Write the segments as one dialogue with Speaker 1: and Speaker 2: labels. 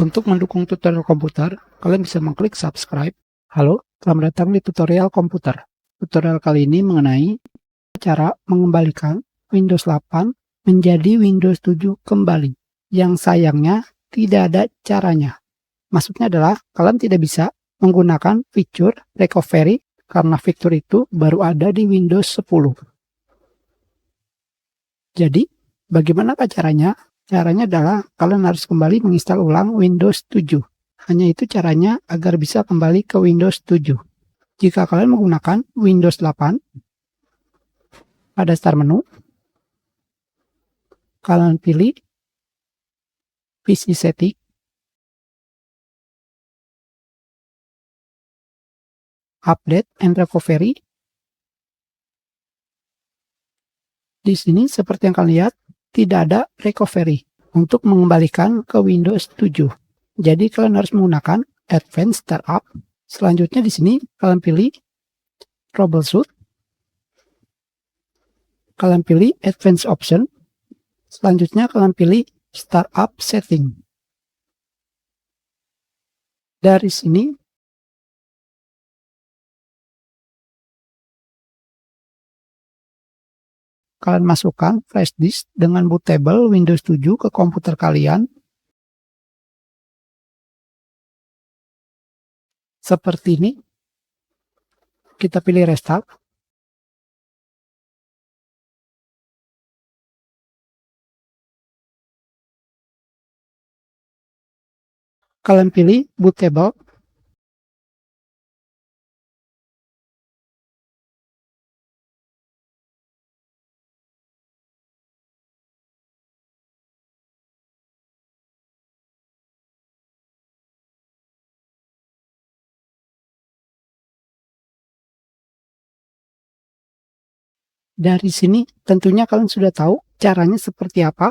Speaker 1: Untuk mendukung tutorial komputer, kalian bisa mengklik subscribe. Halo, selamat datang di tutorial komputer. Tutorial kali ini mengenai cara mengembalikan Windows 8 menjadi Windows 7 kembali. Yang sayangnya tidak ada caranya. Maksudnya adalah kalian tidak bisa menggunakan fitur recovery karena fitur itu baru ada di Windows 10. Jadi, bagaimana caranya? Caranya adalah kalian harus kembali menginstal ulang Windows 7. Hanya itu caranya agar bisa kembali ke Windows 7. Jika kalian menggunakan Windows 8, pada start menu, kalian pilih PC setting, update and recovery. Di sini seperti yang kalian lihat, tidak ada recovery untuk mengembalikan ke Windows 7. Jadi kalian harus menggunakan Advanced Startup. Selanjutnya di sini kalian pilih Troubleshoot. Kalian pilih Advanced Option. Selanjutnya kalian pilih Startup Setting. Dari sini kalian masukkan flash disk dengan bootable Windows 7 ke komputer kalian. Seperti ini. Kita pilih restart. Kalian pilih bootable. Dari sini tentunya kalian sudah tahu caranya seperti apa.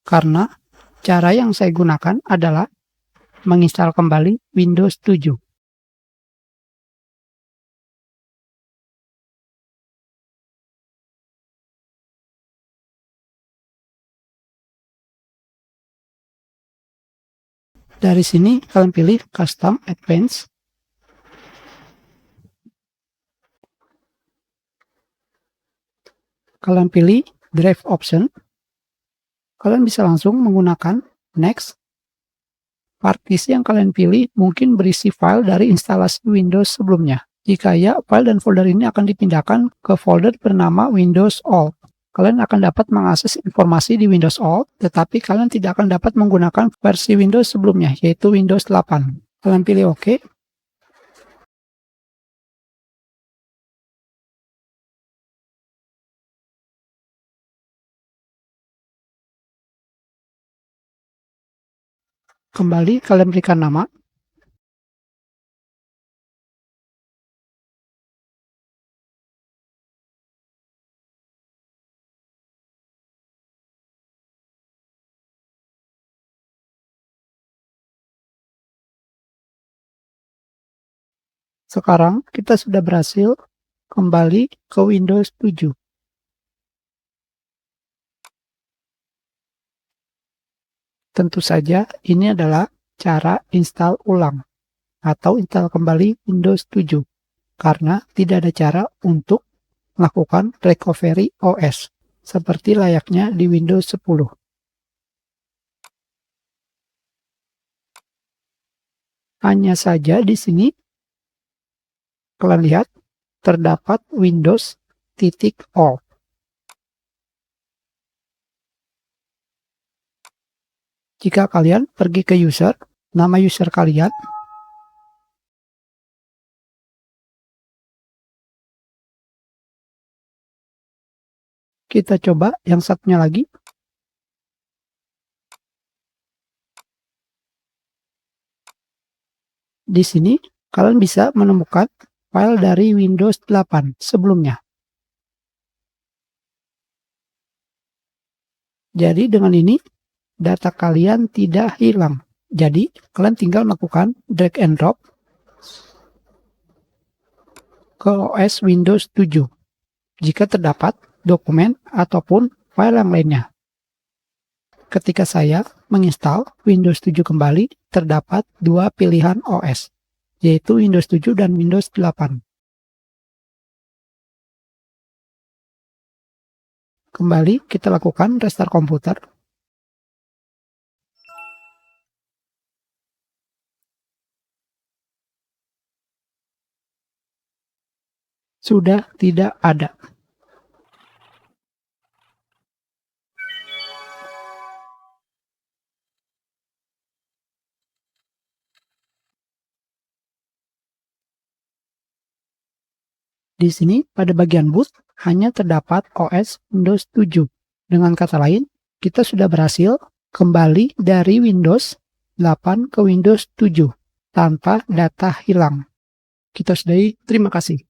Speaker 1: Karena cara yang saya gunakan adalah menginstal kembali Windows 7. Dari sini kalian pilih Custom Advanced. Kalian pilih Drive Option. Kalian bisa langsung menggunakan Next. Partisi yang kalian pilih mungkin berisi file dari instalasi Windows sebelumnya. Jika ya, file dan folder ini akan dipindahkan ke folder bernama Windows All. Kalian akan dapat mengakses informasi di Windows All, tetapi kalian tidak akan dapat menggunakan versi Windows sebelumnya, yaitu Windows 8. Kalian pilih OK. Kembali kalian berikan nama. Sekarang kita sudah berhasil kembali ke Windows 7. Tentu saja ini adalah cara install ulang atau install kembali Windows 7 karena tidak ada cara untuk melakukan recovery OS seperti layaknya di Windows 10. Hanya saja di sini kalian lihat terdapat Windows .all. Jika kalian pergi ke user, nama user kalian, kita coba yang satunya lagi. Di sini kalian bisa menemukan file dari Windows 8 sebelumnya. Jadi dengan ini data kalian tidak hilang. Jadi kalian tinggal melakukan drag and drop ke OS Windows 7 jika terdapat dokumen ataupun file yang lainnya. Ketika saya menginstal Windows 7 kembali, terdapat dua pilihan OS, yaitu Windows 7 dan Windows 8. Kembali kita lakukan restart komputer. Sudah tidak ada. Di sini pada bagian boot hanya terdapat OS Windows 7. Dengan kata lain, kita sudah berhasil kembali dari Windows 8 ke Windows 7 tanpa data hilang. Kita sudahi, terima kasih.